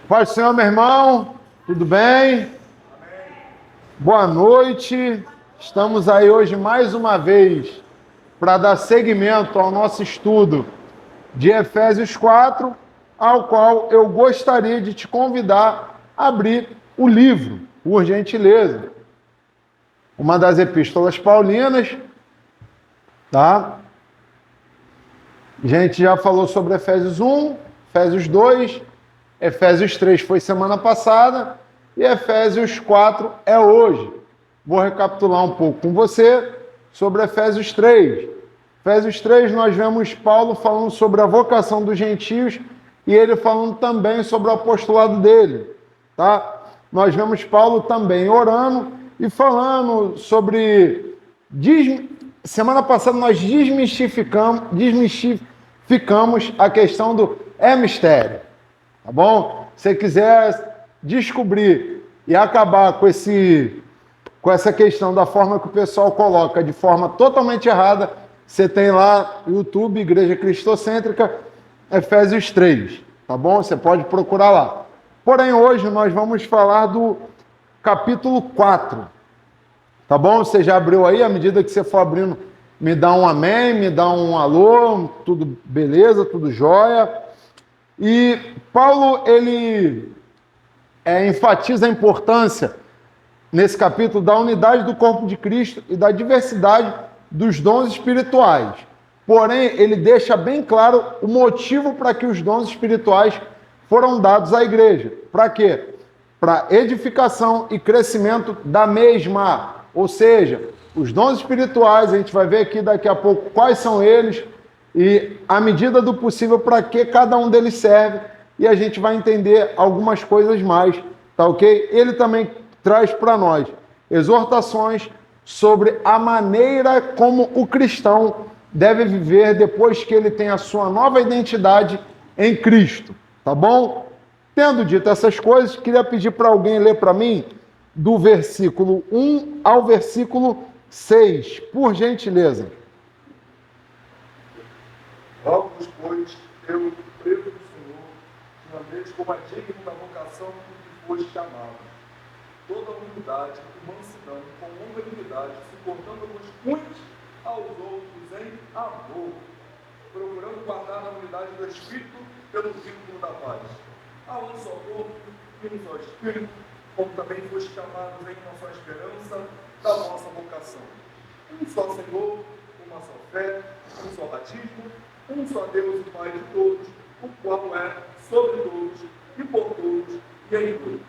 Paz do Senhor, meu irmão. Tudo bem? Boa noite. Estamos aí hoje mais uma vez para dar seguimento ao nosso estudo de Efésios 4, ao qual eu gostaria de te convidar a abrir o livro, por gentileza. Uma das epístolas paulinas, tá? A gente já falou sobre Efésios 1, Efésios 2, Efésios 3 foi semana passada e Efésios 4 é hoje. Vou recapitular um pouco com você sobre Efésios 3. Efésios 3 nós vemos Paulo falando sobre a vocação dos gentios e ele falando também sobre o apostolado dele, tá? Nós vemos Paulo também orando e falando sobre... Semana passada nós desmistificamos a questão do mistério. Tá bom? Se você quiser descobrir e acabar com essa questão da forma que o pessoal coloca de forma totalmente errada, você tem lá no YouTube, Igreja Cristocêntrica, Efésios 3. Tá bom? Você pode procurar lá. Porém, hoje nós vamos falar do capítulo 4. Tá bom? Você já abriu aí? À medida que você for abrindo, me dá um amém, me dá um alô, tudo beleza, tudo jóia. E Paulo, ele enfatiza a importância, nesse capítulo, da unidade do corpo de Cristo e da diversidade dos dons espirituais. Porém, ele deixa bem claro o motivo para que os dons espirituais foram dados à igreja. Para quê? Para edificação e crescimento da mesma. Ou seja, os dons espirituais, a gente vai ver aqui daqui a pouco quais são eles, e à medida do possível para que cada um deles serve, e a gente vai entender algumas coisas mais, tá ok? Ele também traz para nós exortações sobre a maneira como o cristão deve viver depois que ele tem a sua nova identidade em Cristo, tá bom? Tendo dito essas coisas, queria pedir para alguém ler para mim do versículo 1 ao versículo 6, por gentileza. Rogo-vos, pois, eu, preso do Senhor, que andeis como é digno da vocação com que foste chamados. Toda humildade e mansidão, com longanimidade, suportando-vos uns aos outros em amor, procurando guardar a unidade do Espírito pelo vínculo da paz. Há um só corpo e um só Espírito, como também foste chamados em uma só esperança da vossa vocação. Um só Senhor, uma só fé, um só batismo, um só Deus e Pai de todos, o qual é sobre todos e por todos e em todos.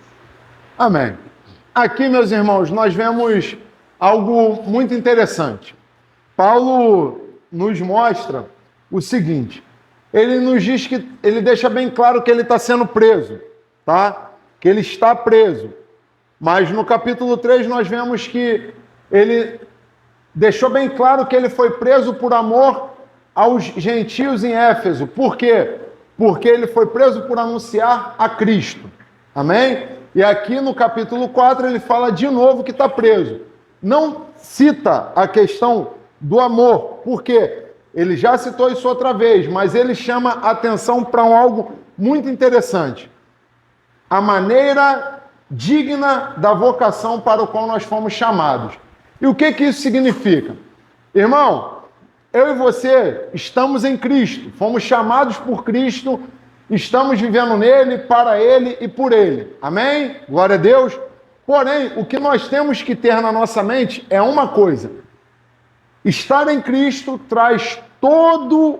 Amém. Aqui, meus irmãos, nós vemos algo muito interessante. Paulo nos mostra o seguinte: ele nos diz que ele deixa bem claro que ele está sendo preso, tá? Que ele está preso. Mas no capítulo 3 nós vemos que ele deixou bem claro que ele foi preso por amor aos gentios em Éfeso. Por quê? Porque ele foi preso por anunciar a Cristo. Amém? E aqui no capítulo 4 ele fala de novo que está preso. Não cita a questão do amor. Por quê? Ele já citou isso outra vez, mas ele chama a atenção para algo muito interessante. A maneira digna da vocação para o qual nós fomos chamados. E o que isso significa? Irmão, eu e você estamos em Cristo, fomos chamados por Cristo, estamos vivendo nele, para ele e por ele. Amém? Glória a Deus. Porém, o que nós temos que ter na nossa mente é uma coisa. Estar em Cristo traz todo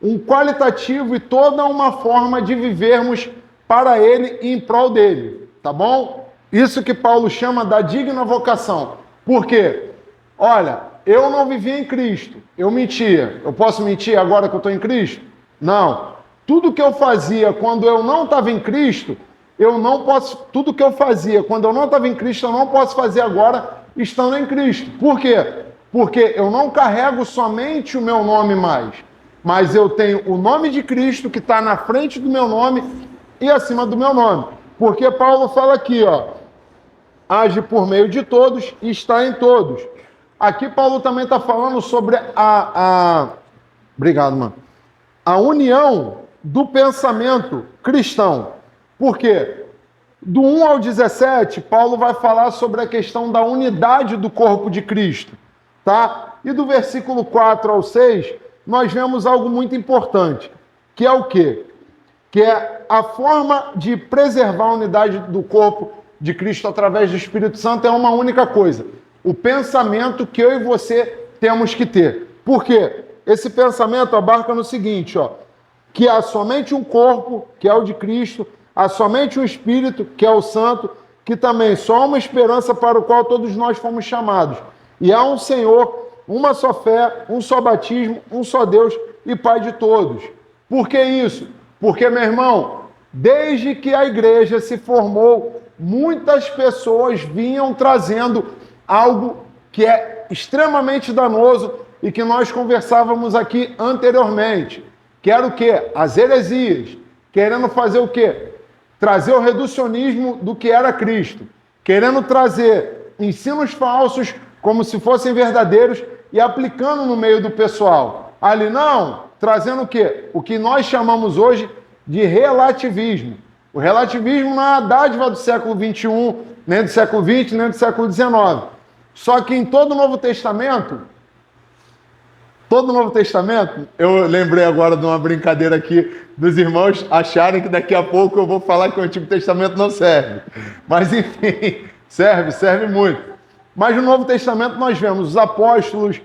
um qualitativo e toda uma forma de vivermos para ele e em prol dele. Tá bom? Isso que Paulo chama da digna vocação. Por quê? Olha, eu não vivia em Cristo, eu mentia. Eu posso mentir agora que eu estou em Cristo? Não. Tudo que eu fazia quando eu não estava em Cristo, eu não posso... Tudo que eu fazia quando eu não estava em Cristo, eu não posso fazer agora estando em Cristo. Por quê? Porque eu não carrego somente o meu nome mais, mas eu tenho o nome de Cristo que está na frente do meu nome e acima do meu nome. Porque Paulo fala aqui, ó, age por meio de todos e está em todos. Aqui Paulo também está falando sobre Obrigado, mano. A união do pensamento cristão. Por quê? Do 1 ao 17, Paulo vai falar sobre a questão da unidade do corpo de Cristo, tá? E do versículo 4 ao 6, nós vemos algo muito importante, que é o quê? Que é a forma de preservar a unidade do corpo de Cristo através do Espírito Santo é uma única coisa: o pensamento que eu e você temos que ter. Por quê? Esse pensamento abarca no seguinte, ó, que há somente um corpo, que é o de Cristo, há somente um Espírito, que é o Santo, que também só há uma esperança para o qual todos nós fomos chamados. E há um Senhor, uma só fé, um só batismo, um só Deus e Pai de todos. Por que isso? Porque, meu irmão, desde que a igreja se formou, muitas pessoas vinham trazendo algo que é extremamente danoso e que nós conversávamos aqui anteriormente, que era o quê? As heresias, querendo fazer o quê? Trazer o reducionismo do que era Cristo, querendo trazer ensinos falsos como se fossem verdadeiros e aplicando no meio do pessoal. Ali não, trazendo o quê? O que nós chamamos hoje de relativismo. O relativismo não é a dádiva do século XXI, nem do século XX, nem do século XIX. Só que em todo o Novo Testamento, eu lembrei agora de uma brincadeira aqui dos irmãos acharem que daqui a pouco eu vou falar que o Antigo Testamento não serve. Mas enfim, serve muito. Mas no Novo Testamento nós vemos os apóstolos,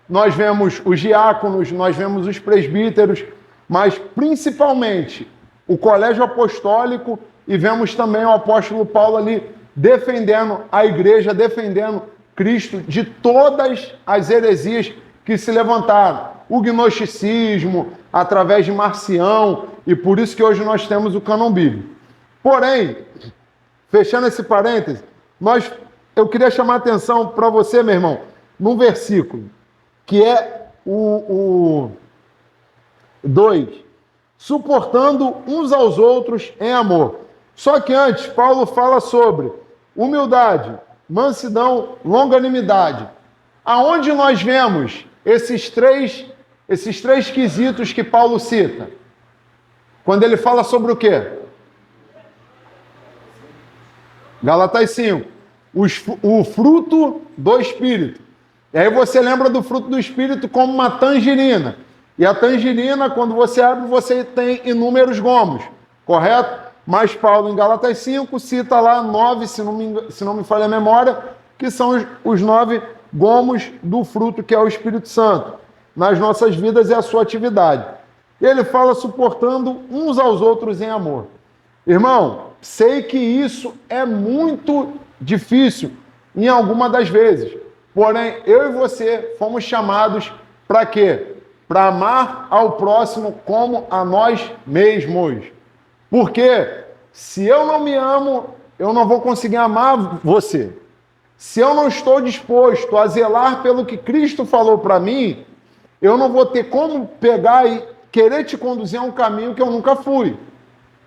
nós vemos os diáconos, nós vemos os presbíteros, mas principalmente o colégio apostólico, e vemos também o apóstolo Paulo ali defendendo a igreja, defendendo Cristo de todas as heresias que se levantaram. O gnosticismo, através de Marcião, e por isso que hoje nós temos o cânon bíblico. Porém, fechando esse parêntese, eu queria chamar a atenção para você, meu irmão, num versículo, que é o 2, suportando uns aos outros em amor. Só que antes, Paulo fala sobre humildade, mansidão, longanimidade. Aonde nós vemos esses três quesitos que Paulo cita? Quando ele fala sobre o quê? Galatas 5. O fruto do Espírito. E aí você lembra do fruto do Espírito como uma tangerina. E a tangerina, quando você abre, você tem inúmeros gomos, correto? Mas Paulo, em Galatas 5, cita lá 9, se não me falha a memória, que são os 9 gomos do fruto que é o Espírito Santo nas nossas vidas e a sua atividade. Ele fala suportando uns aos outros em amor. Irmão, sei que isso é muito difícil em alguma das vezes. Porém, eu e você fomos chamados para quê? Para amar ao próximo como a nós mesmos. Porque se eu não me amo, eu não vou conseguir amar você. Se eu não estou disposto a zelar pelo que Cristo falou para mim, eu não vou ter como pegar e querer te conduzir a um caminho que eu nunca fui.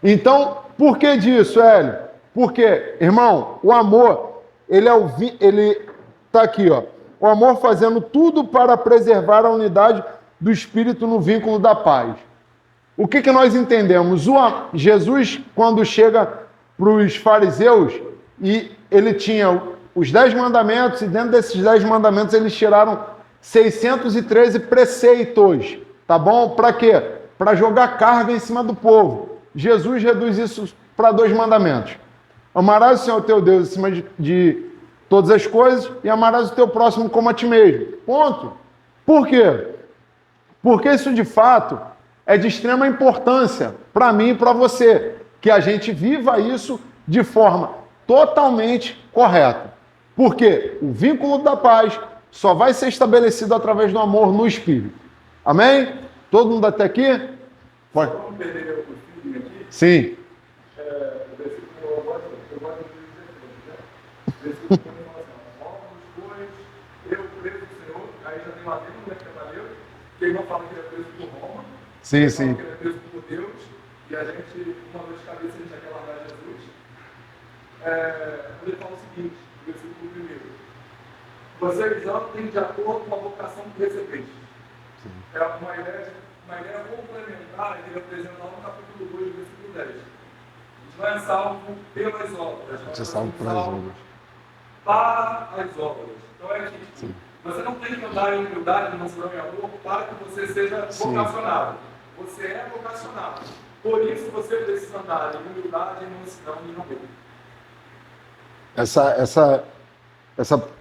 Então, por que disso, Hélio? Porque, irmão, o amor, ele está aqui, ó. O amor fazendo tudo para preservar a unidade do Espírito no vínculo da paz. O que nós entendemos? Jesus, quando chega para os fariseus, e ele tinha os 10 mandamentos, e dentro desses 10 mandamentos eles tiraram 613 preceitos, tá bom? Para quê? Para jogar carga em cima do povo. Jesus reduz isso para 2 mandamentos. Amarás o Senhor teu Deus acima de todas as coisas e amarás o teu próximo como a ti mesmo. Ponto. Por quê? Porque isso, de fato, é de extrema importância para mim e para você, que a gente viva isso de forma totalmente correta. Porque o vínculo da paz só vai ser estabelecido através do amor no Espírito. Amém? Todo mundo até aqui? Pode. Vamos perder o filme aqui? Sim. O versículo eu gosto de dizer, né? O versículo fala assim, ó, dos dois, eu preso do Senhor, aí já tem um adendo, né, que é maneiro, que ele não fala que ele é preso por Roma, Sim, ele sim. fala que ele é preso por Deus, e a gente, uma dor de cabeça, a gente já quer largar Jesus. Ele fala o seguinte, no versículo 1, vocês andem de acordo com a vocação que recebeste. É uma ideia de uma ideia complementar que ele apresenta lá no capítulo 2, versículo 10. A gente não é salvo pelas obras, Você é salvo pelas obras. Para as obras. Então é que você não tem que andar em humildade, mansidão e amor para que você seja vocacionado. Você é vocacionado. Por isso você precisa andar em humildade, mansidão e amor.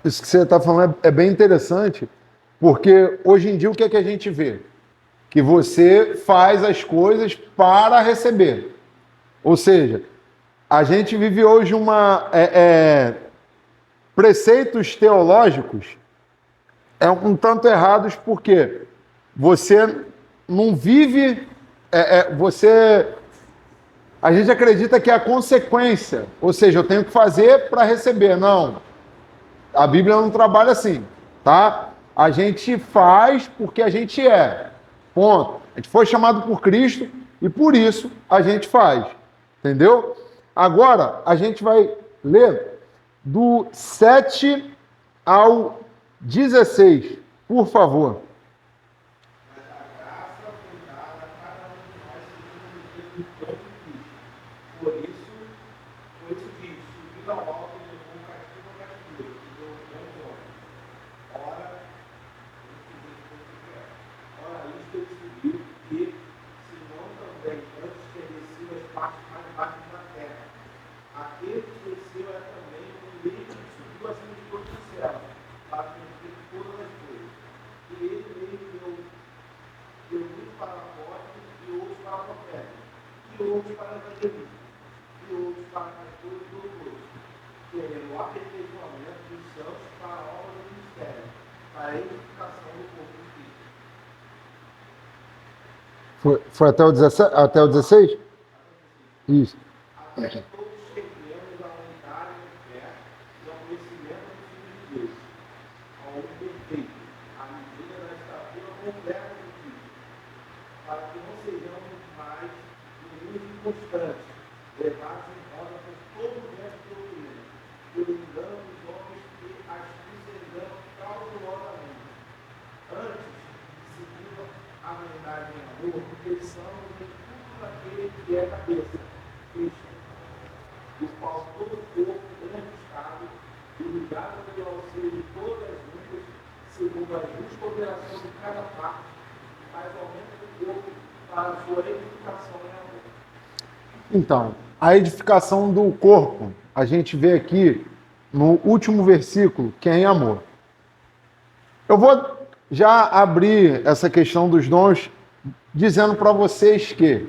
Isso que você está falando é bem interessante, porque hoje em dia o que é que a gente vê? Que você faz as coisas para receber. Ou seja, a gente vive hoje preceitos teológicos um tanto errados, porque você não vive, a gente acredita que é a consequência, ou seja, eu tenho que fazer para receber. Não, a Bíblia não trabalha assim, tá? A gente faz porque a gente é, ponto. A gente foi chamado por Cristo e por isso a gente faz, entendeu? Agora, a gente vai ler do 7 ao 16, por favor. Por isso, foi isso dito, subindo ao alto, levou um castigo ao castigo, e deu homens. Ora, isto eu subiu, que, se não também antes ter descido as partes mais baixas da terra, aquele que desceu é também o mesmo que subiu acima de todos os céus, para cumprir todas as coisas. E ele mesmo deu muito para apóstolos, e outros para profetas, e outros para evangelistas, e outros para pastores e doutores, querendo o aperfeiçoamento dos santos para a obra do ministério, para a edificação do corpo de Cristo. Foi até o 17, até o 16? Isso. Até que todos cheguemos à unidade de fé e ao conhecimento do Filho de Deus, ao homem perfeito, à medida da estatura completa de Cristo, para que não sejamos mais inimigos inconstantes, levados em roda por todo o vento de doutrina, pelo engano dos homens que as se enganam fraudulosamente. Antes, seguindo a verdade em amor, pensamos em tudo naquele que é cabeça, Cristo, do qual todo o corpo bem ajustado e ligado pelo auxílio de todas as juntas, segundo a justa operação de cada parte, faz aumento do corpo para a sua edificação em amor. Então, a edificação do corpo, a gente vê aqui no último versículo, que é em amor. Eu vou já abrir essa questão dos dons dizendo para vocês que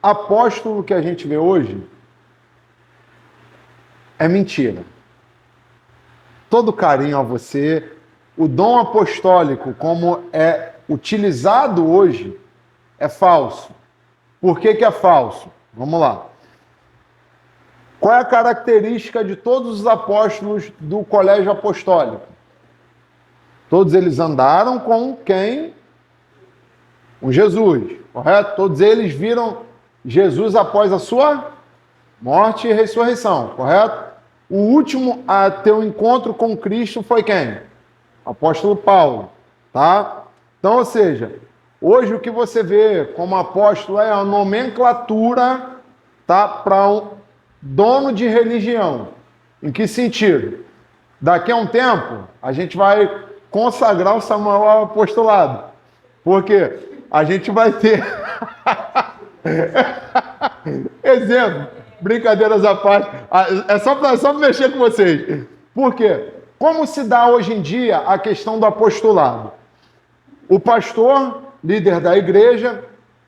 apóstolo que a gente vê hoje é mentira. Todo carinho a você, o dom apostólico, como é utilizado hoje, é falso. Por que é falso? Vamos lá. Qual é a característica de todos os apóstolos do colégio apostólico? Todos eles andaram com quem? Com Jesus, correto? Todos eles viram Jesus após a sua morte e ressurreição, correto? O último a ter um encontro com Cristo foi quem? O apóstolo Paulo, tá? Então, ou seja, hoje o que você vê como apóstolo é a nomenclatura, tá, para um dono de religião. Em que sentido? Daqui a um tempo, a gente vai consagrar o Samuel ao apostolado. Porque a gente vai ter... Exemplo, brincadeiras à parte. É só para mexer com vocês. Por quê? Como se dá hoje em dia a questão do apostolado? O pastor, líder da igreja,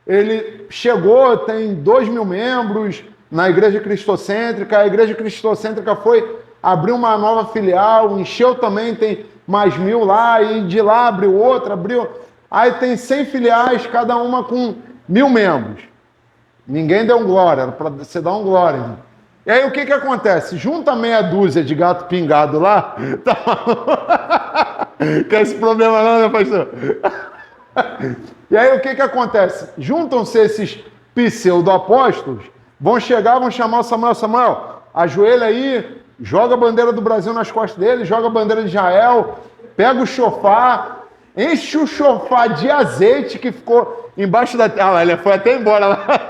ele chegou, tem 2.000 membros na igreja cristocêntrica. A igreja cristocêntrica foi abrir uma nova filial, encheu também, tem mais 1.000 lá, e de lá abriu outra, abriu... Aí tem 100 filiais, cada uma com 1.000 membros. Ninguém deu um glória, era para você dar um glória. Né? E aí o que acontece? Junta meia dúzia de gato pingado lá, tá... que é esse problema não, né, pastor? E aí o que acontece? Juntam-se esses pseudo-apóstolos, vão chegar, vão chamar o Samuel. Samuel, ajoelha aí, joga a bandeira do Brasil nas costas dele, joga a bandeira de Israel, pega o chofar, enche o chofar de azeite que ficou embaixo da... Ah, ele foi até embora lá.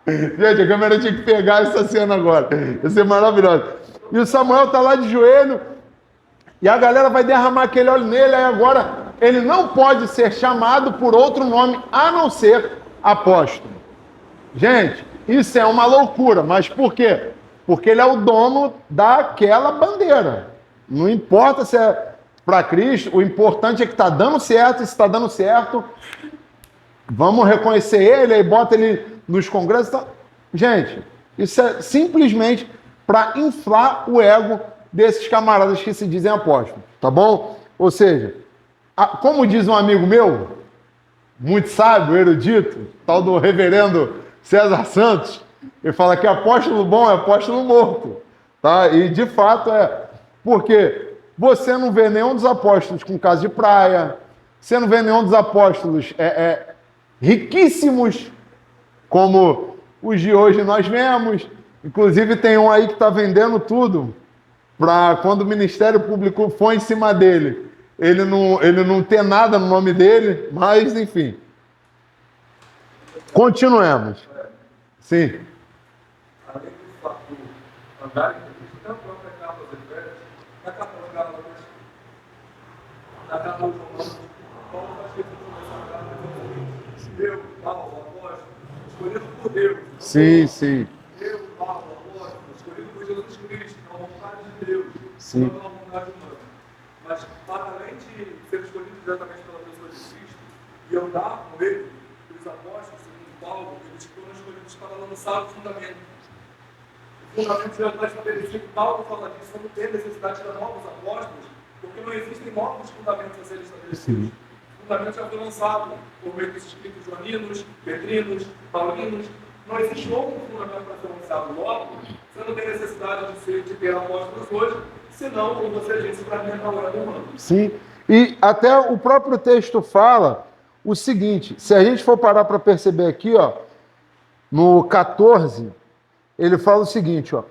Gente, a câmera tinha que pegar essa cena agora. Ia ser maravilhoso. E o Samuel tá lá de joelho, e a galera vai derramar aquele óleo nele, aí agora ele não pode ser chamado por outro nome, a não ser apóstolo. Gente, isso é uma loucura, mas por quê? Porque ele é o dono daquela bandeira. Não importa se é para Cristo, o importante é que está dando certo, e se está dando certo, vamos reconhecer ele, aí bota ele nos congressos. Tá... Gente, isso é simplesmente para inflar o ego desses camaradas que se dizem apóstolos, tá bom? Ou seja, como diz um amigo meu, muito sábio, erudito, tal do reverendo César Santos, ele fala que apóstolo bom é apóstolo morto, tá? E de fato é, porque você não vê nenhum dos apóstolos com casa de praia, você não vê nenhum dos apóstolos riquíssimos, como os de hoje nós vemos. Inclusive tem um aí que está vendendo tudo, para quando o Ministério Público for em cima dele, ele não ter nada no nome dele, mas enfim. Continuemos. Sim. Além do fato do andar em Cristo, até a própria capa dos Efésios, na capa dos Gálatas, na capa dos Romanos, Paulo faz questão de começar a capa dizendo o seguinte: eu, Paulo, apóstolo, escolhido por Deus. Sim. Eu, Paulo, apóstolo, escolhido por Jesus Cristo, na vontade de Deus, Sim. não pela vontade humana. Mas, para além de ser escolhido diretamente pela pessoa de Cristo e andar com ele, os apóstolos, segundo Paulo, eles foram escolhidos para lançar o fundamento. O fundamento já está estabelecido. Paulo fala disso, não tem necessidade de novos apóstolos, porque não existem novos fundamentos a serem estabelecidos. O fundamento já foi lançado por meio dos escritos joaninos, petrinos, paulinos. Não existe outro fundamento para ser lançado. Logo, você não tem necessidade de ter apóstolos hoje, senão, como você disse, para mim é a hora humana. Sim. E até o próprio texto fala o seguinte, se a gente for parar para perceber aqui, ó, no 14, ele fala o seguinte, ó,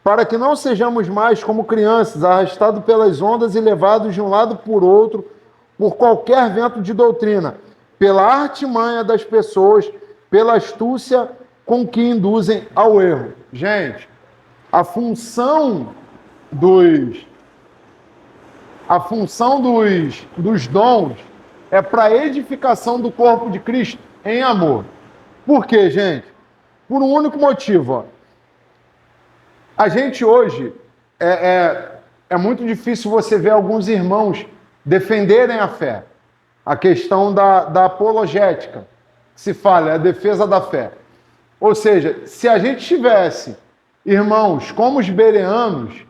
para que não sejamos mais como crianças, arrastados pelas ondas e levados de um lado por outro, por qualquer vento de doutrina, pela artimanha das pessoas, pela astúcia com que induzem ao erro. Gente, a função dos dons é para a edificação do corpo de Cristo em amor. Por quê, gente? Por um único motivo. Ó. A gente hoje, é muito difícil você ver alguns irmãos defenderem a fé. A questão da apologética, que se fala, é a defesa da fé. Ou seja, se a gente tivesse irmãos como os bereanos,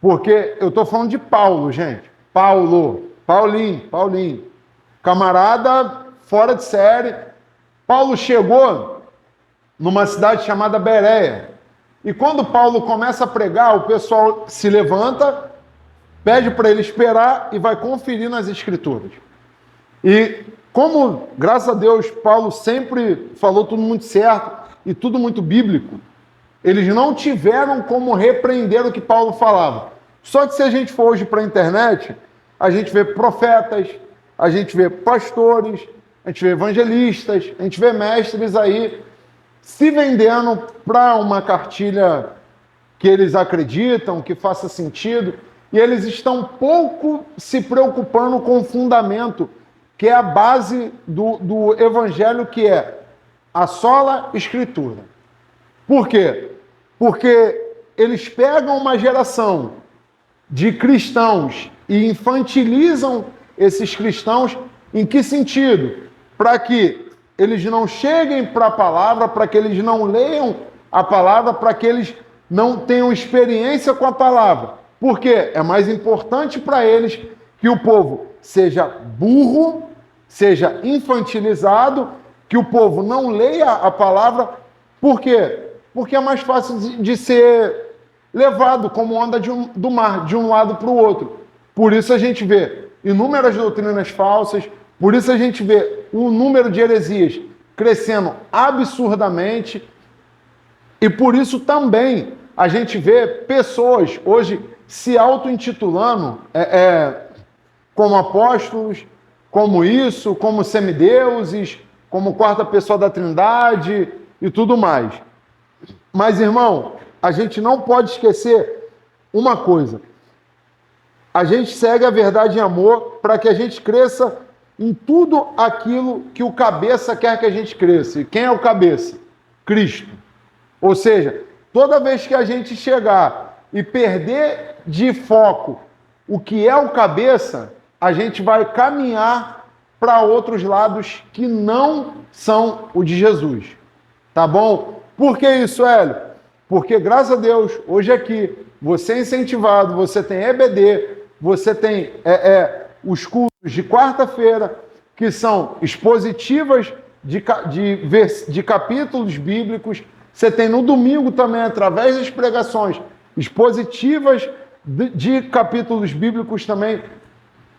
porque eu estou falando de Paulo, gente. Paulinho. Camarada fora de série. Paulo chegou numa cidade chamada Bereia. E quando Paulo começa a pregar, o pessoal se levanta, pede para ele esperar e vai conferir nas escrituras. E como, graças a Deus, Paulo sempre falou tudo muito certo e tudo muito bíblico, eles não tiveram como repreender o que Paulo falava. Só que se a gente for hoje para a internet, a gente vê profetas, a gente vê pastores, a gente vê evangelistas, a gente vê mestres aí se vendendo para uma cartilha que eles acreditam, que faça sentido, e eles estão pouco se preocupando com o fundamento, que é a base do evangelho, que é a sola escritura. Por quê? Porque eles pegam uma geração de cristãos e infantilizam esses cristãos. Em que sentido? Para que eles não cheguem para a palavra, para que eles não leiam a palavra, para que eles não tenham experiência com a palavra. Por quê? É mais importante para eles que o povo seja burro, seja infantilizado, que o povo não leia a palavra. Por quê? Porque é mais fácil de ser levado como onda do mar, de um lado para o outro. Por isso a gente vê inúmeras doutrinas falsas, por isso a gente vê o número de heresias crescendo absurdamente, e por isso também a gente vê pessoas hoje se auto-intitulando como apóstolos, como isso, como semideuses, como quarta pessoa da Trindade e tudo mais. Mas, irmão, a gente não pode esquecer uma coisa. A gente segue a verdade em amor para que a gente cresça em tudo aquilo que o cabeça quer que a gente cresça. E quem é o cabeça? Cristo. Ou seja, toda vez que a gente chegar e perder de foco o que é o cabeça, a gente vai caminhar para outros lados que não são o de Jesus. Tá bom? Por que isso, Hélio? Porque, graças a Deus, hoje aqui, você é incentivado, você tem EBD, você tem os cultos de quarta-feira, que são expositivas de capítulos bíblicos. Você tem no domingo também, através das pregações, expositivas de capítulos bíblicos também.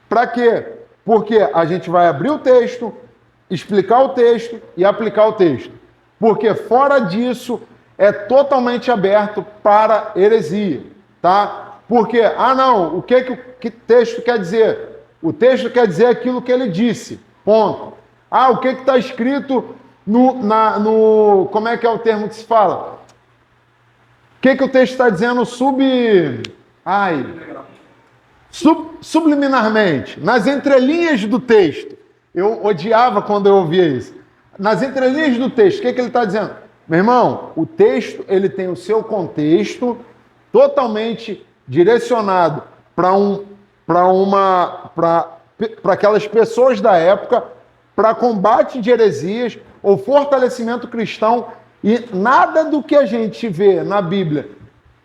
Para quê? Porque a gente vai abrir o texto, explicar o texto e aplicar o texto. Porque fora disso, é totalmente aberto para heresia, tá? Porque, não, o que texto quer dizer? O texto quer dizer aquilo que ele disse, ponto. O que está escrito no... Como é que é o termo que se fala? O que o texto está dizendo subliminarmente, nas entrelinhas do texto. Eu odiava quando eu ouvia isso. Nas entrelinhas do texto, o que ele está dizendo? Meu irmão, o texto ele tem o seu contexto totalmente direcionado para aquelas pessoas da época, para combate de heresias ou fortalecimento cristão, e nada do que a gente vê na Bíblia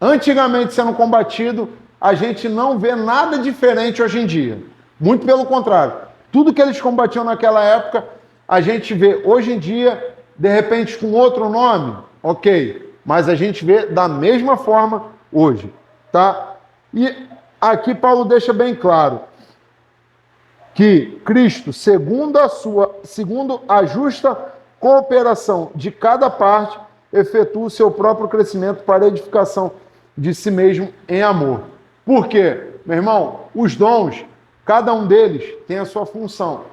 antigamente sendo combatido, a gente não vê nada diferente hoje em dia. Muito pelo contrário. Tudo que eles combatiam naquela época, a gente vê hoje em dia, de repente com outro nome, ok, mas a gente vê da mesma forma hoje, tá? E aqui Paulo deixa bem claro que Cristo, segundo a justa cooperação de cada parte, efetua o seu próprio crescimento para a edificação de si mesmo em amor. Por quê? Meu irmão, os dons, cada um deles tem a sua função.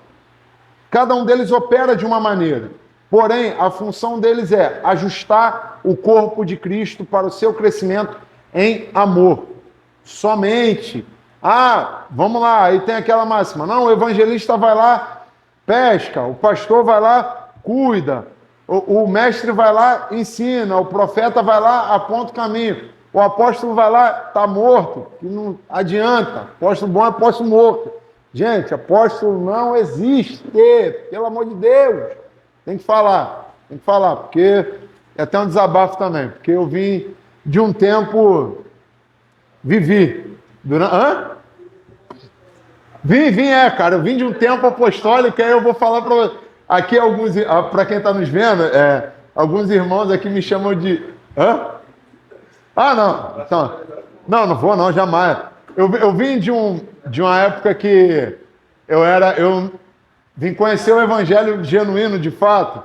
Cada um deles opera de uma maneira. Porém, a função deles é ajustar o corpo de Cristo para o seu crescimento em amor. Somente. Vamos lá, aí tem aquela máxima. Não, o evangelista vai lá, pesca, o pastor vai lá, cuida, o mestre vai lá, ensina, o profeta vai lá, aponta o caminho, o apóstolo vai lá, está morto, que não adianta, apóstolo bom é apóstolo morto. Gente, apóstolo não existe, pelo amor de Deus. Tem que falar, porque é até um desabafo também, porque eu vim de um tempo, cara, eu vim de um tempo apostólico, aí eu vou falar para aqui para quem está nos vendo, alguns irmãos aqui me chamam de, não, então, não vou não, jamais. Eu vim de uma época que eu vim conhecer o evangelho genuíno, de fato,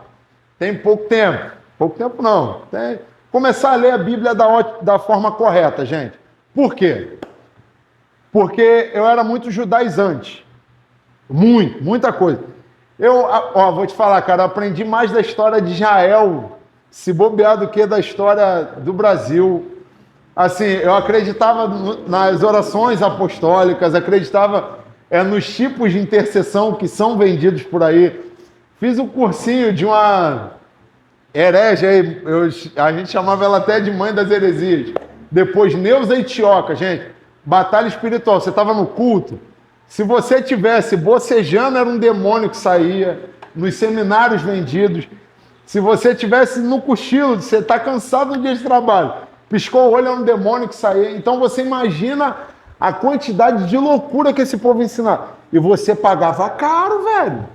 tem pouco tempo não, começar a ler a Bíblia da forma correta, gente. Por quê? Porque eu era muito judaizante. Muita coisa. Vou te falar, cara, eu aprendi mais da história de Israel, se bobear, do que da história do Brasil. Assim, eu acreditava nas orações apostólicas, acreditava nos tipos de intercessão que são vendidos por aí. Fiz um cursinho de uma herege aí, a gente chamava ela até de mãe das heresias. Depois, Neuza Itioca, gente, batalha espiritual. Você estava no culto, se você tivesse bocejando, era um demônio que saía, nos seminários vendidos. Se você tivesse no cochilo, você está cansado do dia de trabalho, piscou o olho, era um demônio que saía. Então você imagina a quantidade de loucura que esse povo ensinava. E você pagava caro, velho.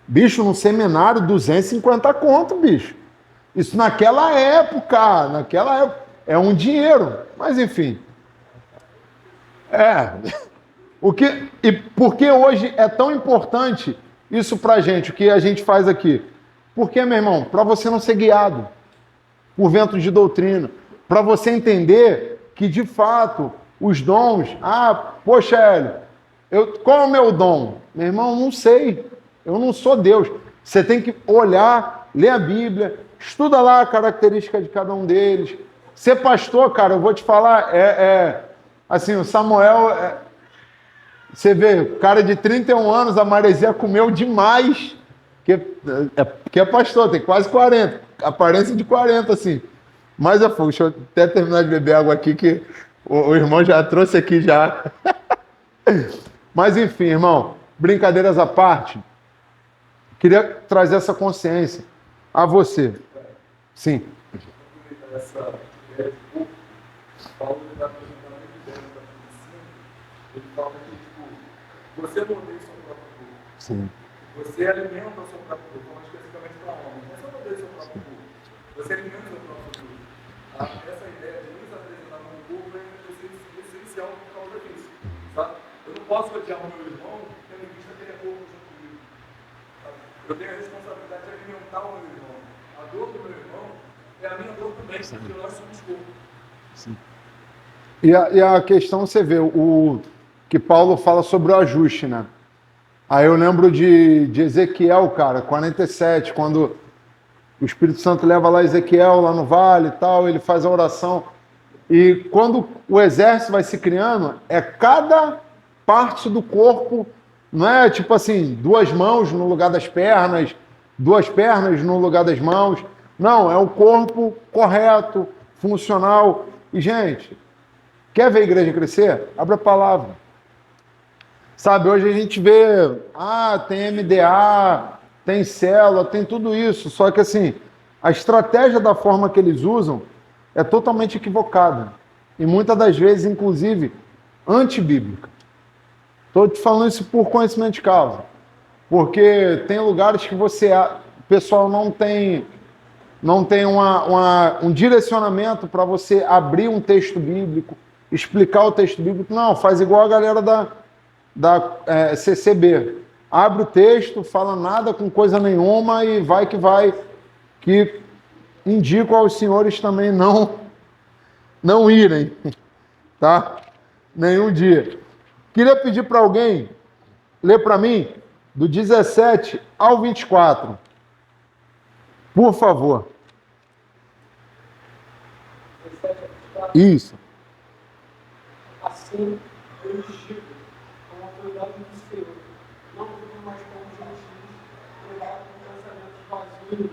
Bicho, no seminário, 250 conto, bicho. Isso naquela época, é um dinheiro. Mas enfim. E por que hoje é tão importante isso pra gente, o que a gente faz aqui? Porque, meu irmão, para você não ser guiado por vento de doutrina, para você entender que, de fato, os dons... poxa, Hélio, Qual é o meu dom? Meu irmão, não sei. Eu não sou Deus. Você tem que olhar, ler a Bíblia, estuda lá a característica de cada um deles. Ser pastor, cara, eu vou te falar, assim, o Samuel, você vê, cara de 31 anos, a maresia comeu demais, porque é pastor, tem quase 40, aparência de 40, assim. Mas deixa eu até terminar de beber água aqui, que o irmão já trouxe aqui já. Mas enfim, irmão, brincadeiras à parte, queria trazer essa consciência a você. Sim. Essa ideia de corpo, Paulo está apresentando a ideia da medicina. Ele fala que, tipo, você não odeia o seu próprio corpo. Sim. Você alimenta o seu próprio corpo, falando especificamente para homens. Você não odeia o seu próprio corpo. Você alimenta o seu próprio corpo. Essa ideia de nos apresentar como corpo é essencial por causa disso. Sabe? Eu não posso odiar o meu irmão tendo em vista que ele é corpo junto comigo. Sabe? Eu tenho a responsabilidade de alimentar o meu irmão. A dor do meu irmão é a minha dor também, porque nós somos corpo. Sim. E a questão, você vê, o que Paulo fala sobre o ajuste, né? Aí eu lembro de Ezequiel, cara, 47, quando o Espírito Santo leva lá Ezequiel, lá no vale e tal, ele faz a oração. E quando o exército vai se criando, é cada parte do corpo, não é tipo assim, 2 mãos no lugar das pernas, 2 pernas no lugar das mãos. Não, é o corpo correto, funcional. E, gente, quer ver a igreja crescer? Abre a palavra. Sabe, hoje a gente vê, tem MDA, tem célula, tem tudo isso. Só que, assim, a estratégia da forma que eles usam é totalmente equivocada. E muitas das vezes, inclusive, antibíblica. Estou te falando isso por conhecimento de causa. Porque tem lugares que o pessoal não tem um direcionamento para você abrir um texto bíblico, explicar o texto bíblico. Não, faz igual a galera da CCB. Abre o texto, fala nada com coisa nenhuma e vai, que indico aos senhores também não irem, tá? Nenhum dia. Queria pedir para alguém ler para mim do 17 ao 24. Por favor. Isso. Assim, eu lhes digo, com a autoridade do Senhor, não vivam mais como gentios, levados com pensamentos vazios.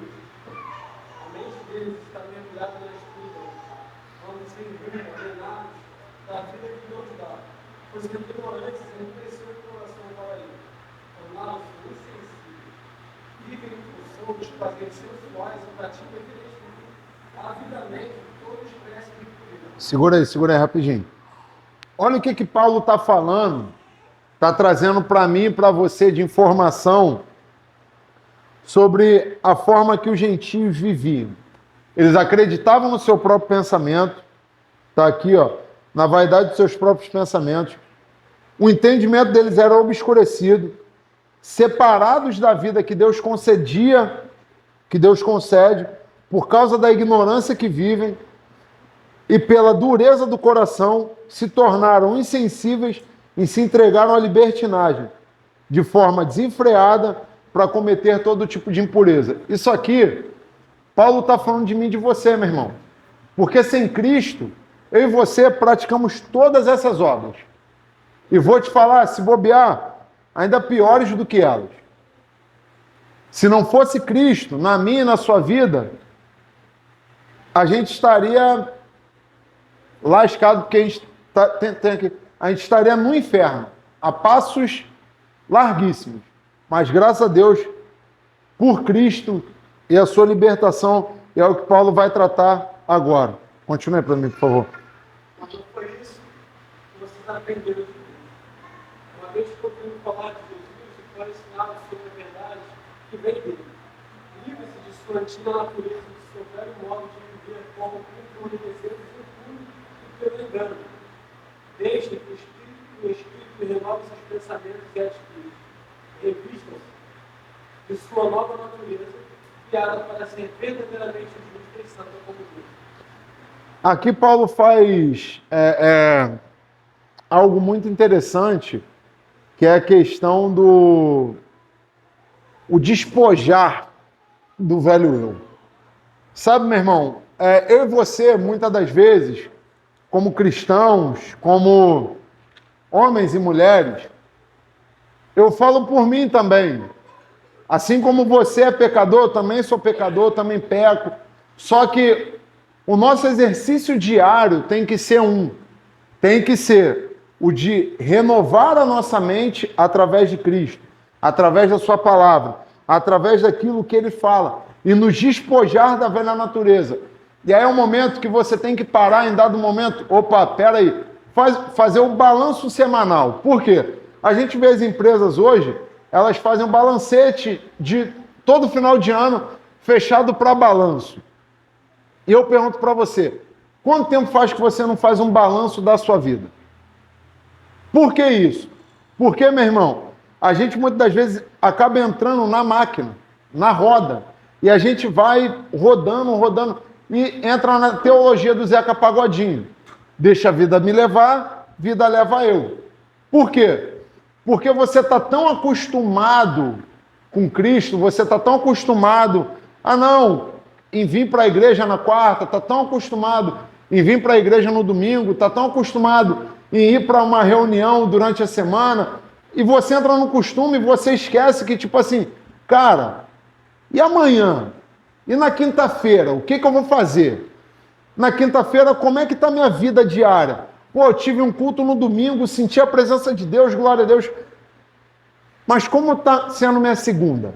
A mente deles está mergulhada na escuridão, quando sem rumo, alienados da vida que Deus dá, pois que ignorantes endureceu o coração para ele, tornaram-se insensíveis, vivem em função dos prazeres sensuais e praticam evidentemente, avidamente, todos crescem de pureza. Segura aí rapidinho. Olha o que Paulo está falando, está trazendo para mim e para você de informação sobre a forma que os gentios viviam. Eles acreditavam no seu próprio pensamento, está aqui, na vaidade dos seus próprios pensamentos. O entendimento deles era obscurecido, separados da vida que Deus concedia, que Deus concede, por causa da ignorância que vivem, e pela dureza do coração, se tornaram insensíveis e se entregaram à libertinagem, de forma desenfreada, para cometer todo tipo de impureza. Isso aqui, Paulo está falando de mim e de você, meu irmão. Porque sem Cristo, eu e você praticamos todas essas obras. E vou te falar, se bobear, ainda piores do que elas. Se não fosse Cristo, na minha e na sua vida, a gente estaria lascado, porque a gente estaria no inferno, a passos larguíssimos. Mas graças a Deus, por Cristo e a sua libertação, é o que Paulo vai tratar agora. Continue para mim, por favor. Mas não foi isso que vocês aprenderam de mim. Uma vez que eu ouvi falar de Jesus e foi ensinado sobre a verdade que vem dele. Livre-se de sua antiga natureza, de seu velho modo de viver como entorpecendo o futuro e pelo engano. Deixe que o Espírito renove seus pensamentos e atitudes. Revistam-se de sua nova natureza, criada para ser verdadeiramente justa e santa como Deus. Aqui Paulo faz algo muito interessante, que é a questão do o despojar do velho eu. Sabe, meu irmão, eu e você, muitas das vezes, como cristãos, como homens e mulheres, eu falo por mim também. Assim como você é pecador, eu também sou pecador, também peco. Só que o nosso exercício diário tem que ser tem que ser o de renovar a nossa mente através de Cristo, através da sua palavra, através daquilo que ele fala, e nos despojar da velha natureza. E aí é um momento que você tem que parar em dado momento, opa, peraí, fazer um balanço semanal. Por quê? A gente vê as empresas hoje, elas fazem um balancete de todo final de ano fechado para balanço. E eu pergunto para você, quanto tempo faz que você não faz um balanço da sua vida? Por que isso? Porque, meu irmão, a gente muitas das vezes acaba entrando na máquina, na roda, e a gente vai rodando, e entra na teologia do Zeca Pagodinho. Deixa a vida me levar, vida leva eu. Por quê? Porque você está tão acostumado com Cristo, você está tão acostumado em vir para a igreja na quarta, está tão acostumado em vir para a igreja no domingo, está tão acostumado em ir para uma reunião durante a semana, e você entra no costume e você esquece que, tipo assim, cara, e amanhã? E na quinta-feira? O que eu vou fazer? Na quinta-feira, como é que está a minha vida diária? Pô, eu tive um culto no domingo, senti a presença de Deus, glória a Deus. Mas como está sendo minha segunda?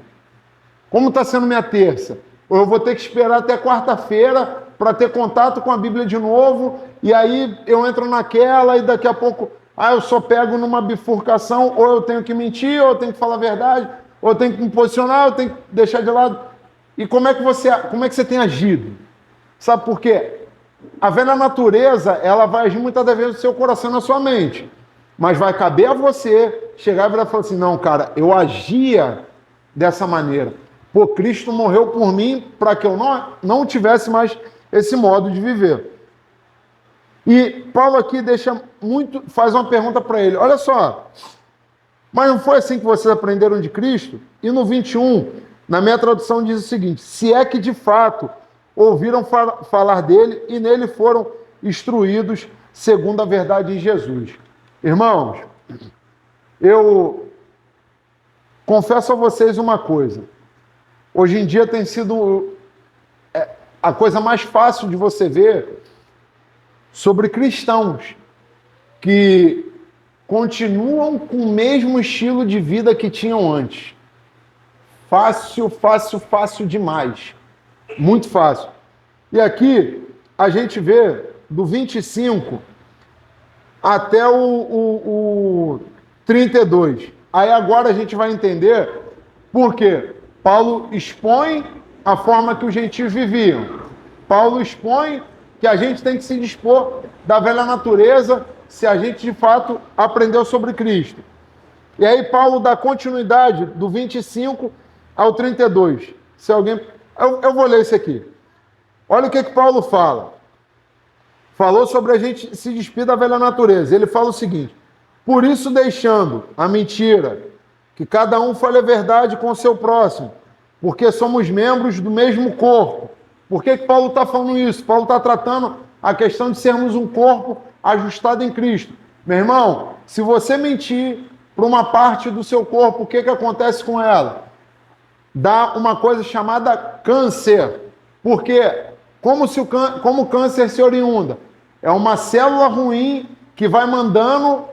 Como está sendo minha terça? Ou eu vou ter que esperar até quarta-feira para ter contato com a Bíblia de novo, e aí eu entro naquela, e daqui a pouco, eu só pego numa bifurcação, ou eu tenho que mentir, ou eu tenho que falar a verdade, ou eu tenho que me posicionar, ou eu tenho que deixar de lado. E como é que você tem agido? Sabe por quê? A velha natureza, ela vai agir muitas das vezes no seu coração e na sua mente. Mas vai caber a você chegar e virar e falar assim, não, cara, eu agia dessa maneira. Pô, Cristo morreu por mim para que eu não tivesse mais esse modo de viver. E Paulo aqui faz uma pergunta para ele. Olha só, mas não foi assim que vocês aprenderam de Cristo? E no 21, na minha tradução diz o seguinte, se é que de fato ouviram falar dele e nele foram instruídos segundo a verdade em Jesus. Irmãos, eu confesso a vocês uma coisa. Hoje em dia tem sido a coisa mais fácil de você ver sobre cristãos que continuam com o mesmo estilo de vida que tinham antes. Fácil demais. Muito fácil. E aqui a gente vê do 25 até o 32. Aí agora a gente vai entender por quê. Paulo expõe a forma que os gentios viviam. Paulo expõe que a gente tem que se dispor da velha natureza se a gente de fato aprendeu sobre Cristo. E aí Paulo dá continuidade do 25 ao 32. Se alguém... Eu vou ler isso aqui. Olha o que Paulo fala. Falou sobre a gente se despir da velha natureza. Ele fala o seguinte, por isso deixando a mentira, que cada um fale a verdade com o seu próximo, porque somos membros do mesmo corpo. Por que Paulo está falando isso? Paulo está tratando a questão de sermos um corpo ajustado em Cristo. Meu irmão, se você mentir para uma parte do seu corpo, o que acontece com ela? Dá uma coisa chamada câncer. Porque como o câncer se oriunda? É uma célula ruim que vai mandando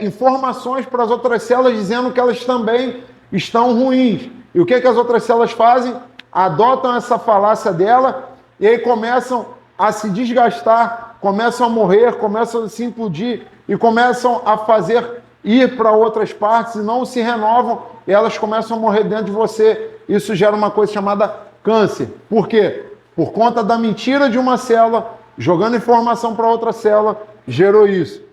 informações para as outras células dizendo que elas também estão ruins. E o que as outras células fazem? Adotam essa falácia dela e aí começam a se desgastar, começam a morrer, começam a se implodir e começam a ir para outras partes e não se renovam e elas começam a morrer dentro de você. Isso gera uma coisa chamada câncer. Por quê? Por conta da mentira de uma célula, jogando informação para outra célula, gerou isso.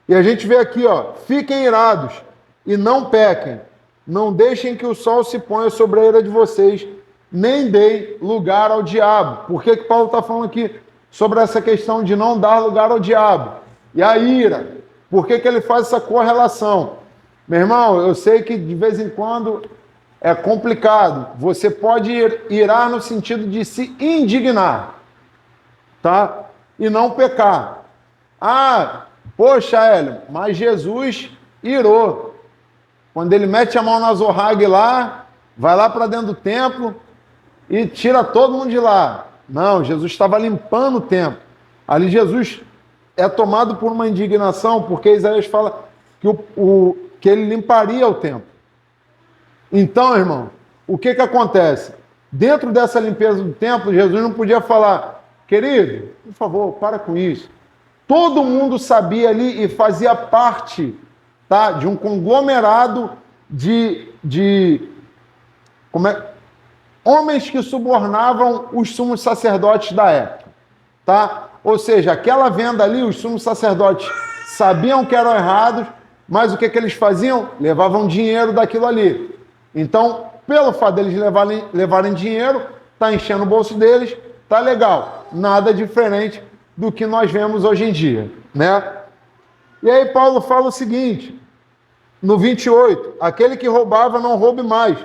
E a gente vê aqui, fiquem irados e não pequem. Não deixem que o sol se ponha sobre a ira de vocês, nem deem lugar ao diabo. Por que Paulo está falando aqui sobre essa questão de não dar lugar ao diabo? E a ira? Por que que ele faz essa correlação? Meu irmão, eu sei que de vez em quando é complicado. Você pode irar no sentido de se indignar, tá? E não pecar. Ah, poxa, Hélio, mas Jesus irou. Quando ele mete a mão na Zorrague lá, vai lá para dentro do templo e tira todo mundo de lá. Não, Jesus estava limpando o templo. Ali Jesus é tomado por uma indignação, porque Isaías fala que, que ele limparia o templo. Então, irmão, o que que acontece? Dentro dessa limpeza do templo, Jesus não podia falar, querido, por favor, para com isso. Todo mundo sabia ali e fazia parte, tá, de um conglomerado homens que subornavam os sumos sacerdotes da época, tá? Ou seja, aquela venda ali, os sumos sacerdotes sabiam que eram errados, mas o que que eles faziam? Levavam dinheiro daquilo ali. Então, pelo fato deles levarem dinheiro, tá enchendo o bolso deles, tá legal. Nada diferente do que nós vemos hoje em dia, né? E aí Paulo fala o seguinte, no 28, aquele que roubava não roube mais.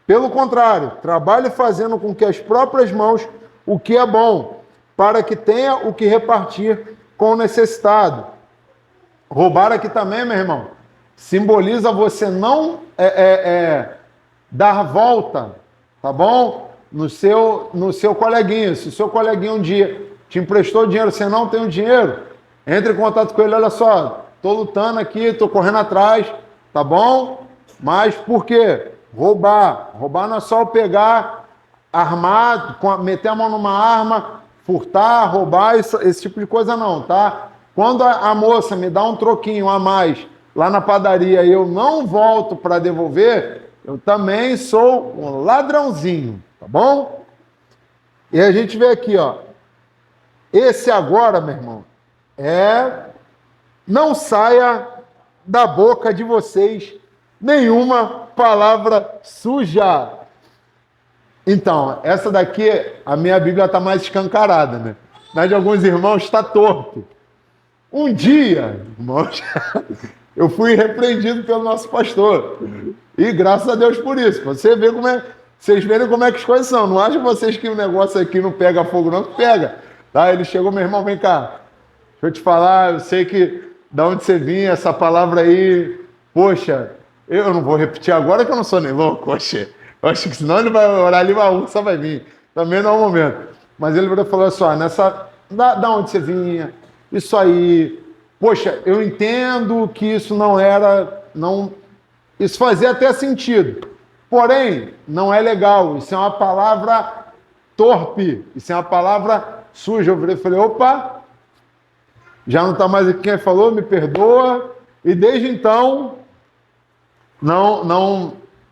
Pelo contrário, trabalhe fazendo com que as próprias mãos o que é bom, para que tenha o que repartir com o necessitado. Roubar aqui também, meu irmão, simboliza você não dar volta, tá bom? No seu coleguinha. Se o seu coleguinha um dia te emprestou dinheiro, você não tem o dinheiro, entre em contato com ele, olha só, tô lutando aqui, tô correndo atrás, tá bom? Mas por quê? Roubar. Roubar não é só pegar, armar, meter a mão numa arma, furtar, roubar, esse tipo de coisa não, tá? Quando a moça me dá um troquinho a mais lá na padaria e eu não volto para devolver, eu também sou um ladrãozinho, tá bom? E a gente vê aqui, ó, esse agora, meu irmão, não saia da boca de vocês nenhuma palavra suja. Então, essa daqui, a minha Bíblia está mais escancarada, né? Mas de alguns irmãos está torto. Um dia, irmãos, eu fui repreendido pelo nosso pastor. E graças a Deus por isso. Vocês verem como é que as coisas são. Não achem vocês que o negócio aqui não pega fogo, não, que pega. Tá? Ele chegou, meu irmão, vem cá. Deixa eu te falar, eu sei que da onde você vinha, essa palavra aí, poxa, eu não vou repetir agora que eu não sou nem louco, oxe. Eu acho que senão ele vai orar ali, uma ursa vai vir. Também não é o momento. Mas ele falou assim, ó, da onde você vinha, isso aí, poxa, eu entendo que isso isso fazia até sentido. Porém, não é legal, isso é uma palavra torpe, isso é uma palavra suja. Eu virei e falei, opa, já não está mais aqui quem falou, me perdoa. E desde então,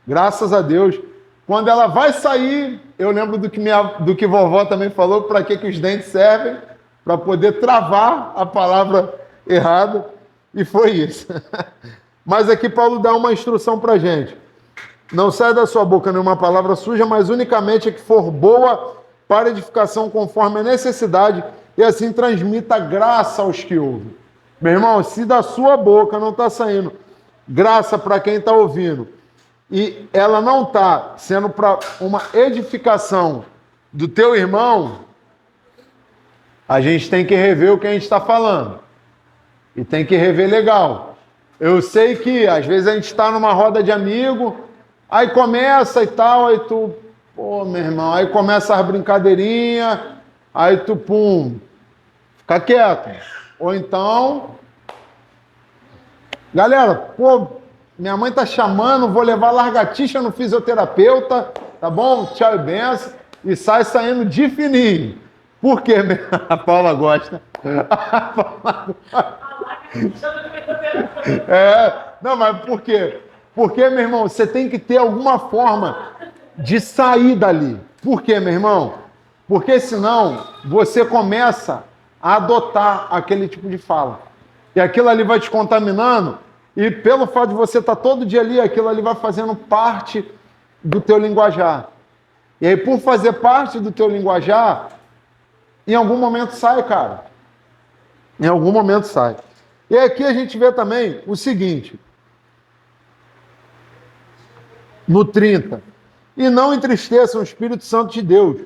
graças a Deus, quando ela vai sair, eu lembro do que vovó também falou, para que os dentes servem? Para poder travar a palavra errada, e foi isso. Mas aqui Paulo dá uma instrução para a gente. Não sai da sua boca nenhuma palavra suja, mas unicamente a que for boa para edificação conforme a necessidade, e assim transmita graça aos que ouvem. Meu irmão, se da sua boca não está saindo graça para quem está ouvindo, e ela não está sendo para uma edificação do teu irmão, a gente tem que rever o que a gente está falando. E tem que rever legal. Eu sei que às vezes a gente está numa roda de amigo, aí começa e tal, aí tu, pô, meu irmão, aí começa as brincadeirinhas, aí tu, pum, fica quieto. Ou então, galera, pô, minha mãe tá chamando, vou levar largatixa no fisioterapeuta, tá bom? Tchau e benção. E sai saindo de fininho. Por quê? A Paula gosta. Não, mas por quê? Porque, meu irmão, você tem que ter alguma forma de sair dali. Por quê, meu irmão? Porque senão você começa a adotar aquele tipo de fala. E aquilo ali vai te contaminando, e pelo fato de você estar todo dia ali, aquilo ali vai fazendo parte do teu linguajar. E aí, por fazer parte do teu linguajar, em algum momento sai, cara. Em algum momento sai. E aqui a gente vê também o seguinte, no 30, e não entristeçam o Espírito Santo de Deus,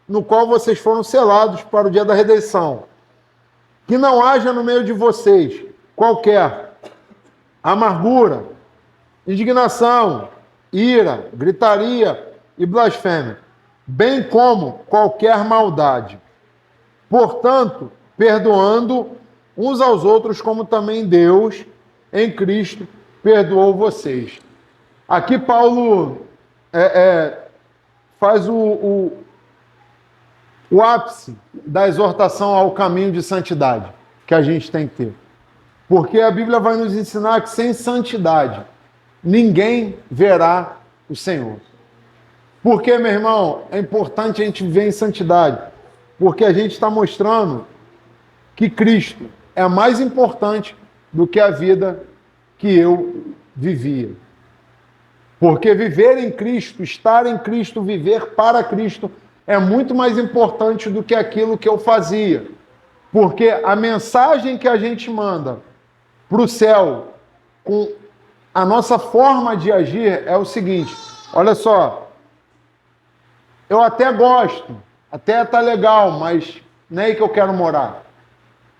no qual vocês foram selados para o dia da redenção. Que não haja no meio de vocês qualquer amargura, indignação, ira, gritaria e blasfêmia, bem como qualquer maldade. Portanto, perdoando uns aos outros, como também Deus, em Cristo, perdoou vocês. Aqui Paulo faz o ápice da exortação ao caminho de santidade que a gente tem que ter. Porque a Bíblia vai nos ensinar que sem santidade ninguém verá o Senhor. Por que, meu irmão, é importante a gente viver em santidade? Porque a gente está mostrando que Cristo é mais importante do que a vida que eu vivia. Porque viver em Cristo, estar em Cristo, viver para Cristo é muito mais importante do que aquilo que eu fazia. Porque a mensagem que a gente manda para o céu com a nossa forma de agir é o seguinte, olha só, eu até gosto, até tá legal, mas não é aí que eu quero morar.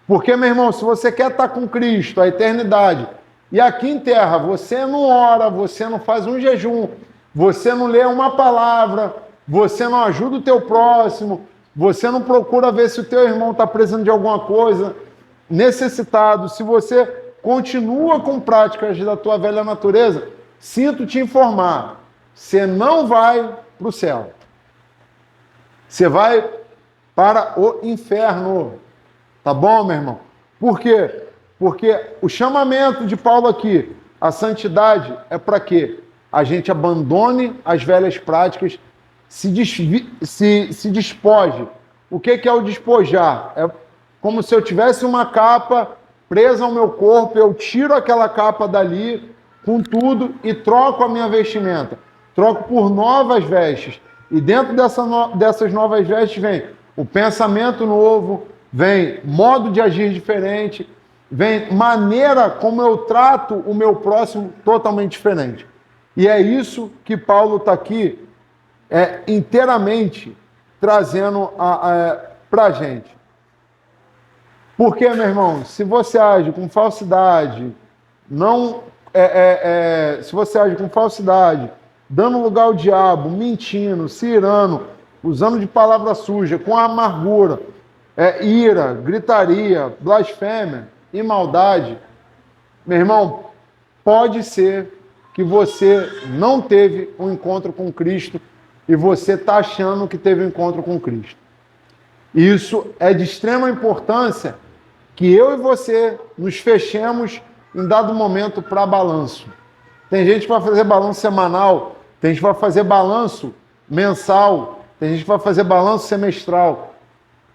Porque, meu irmão, se você quer estar com Cristo, a eternidade, e aqui em terra você não ora, você não faz um jejum, você não lê uma palavra, você não ajuda o teu próximo, você não procura ver se o teu irmão está precisando de alguma coisa, necessitado, se você continua com práticas da tua velha natureza, sinto te informar, você não vai para o céu. Você vai para o inferno. Tá bom, meu irmão? Por quê? Porque o chamamento de Paulo aqui, a santidade, é para quê? A gente abandone as velhas práticas, se despoje. O que é o despojar? É como se eu tivesse uma capa presa ao meu corpo, eu tiro aquela capa dali com tudo e troco a minha vestimenta. Troco por novas vestes. E dentro dessas novas vestes vem o pensamento novo, vem modo de agir diferente, vem maneira como eu trato o meu próximo totalmente diferente. E é isso que Paulo está aqui inteiramente trazendo para a gente. Porque, meu irmão, se você age com falsidade, se você age com falsidade, dando lugar ao diabo, mentindo, se irando, usando de palavra suja, com amargura, ira, gritaria, blasfêmia e maldade, meu irmão, pode ser que você não teve um encontro com Cristo e você está achando que teve um encontro com Cristo. Isso é de extrema importância que eu e você nos fechemos em dado momento para balanço. Tem gente que vai fazer balanço semanal, tem gente que vai fazer balanço mensal, tem gente que vai fazer balanço semestral,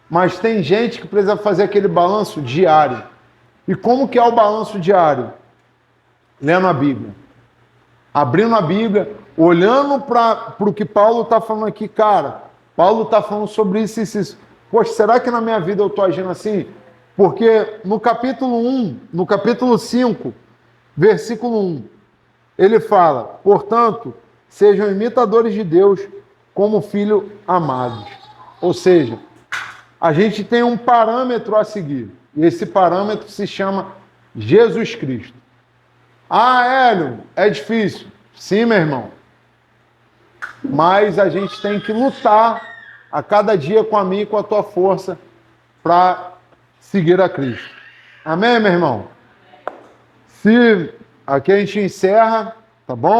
mas tem gente que precisa fazer aquele balanço diário. E como que é o balanço diário? Lendo a Bíblia. Abrindo a Bíblia, olhando para o que Paulo está falando aqui, cara, Paulo está falando sobre isso e isso. Poxa, será que na minha vida eu estou agindo assim? Porque no capítulo 1, no capítulo 5, versículo 1, ele fala, portanto, sejam imitadores de Deus como filhos amados. Ou seja, a gente tem um parâmetro a seguir. E esse parâmetro se chama Jesus Cristo. Ah, Hélio, é difícil. Sim, meu irmão. Mas a gente tem que lutar a cada dia com a minha e com a tua força para seguir a Cristo. Amém, meu irmão? Aqui a gente encerra, tá bom?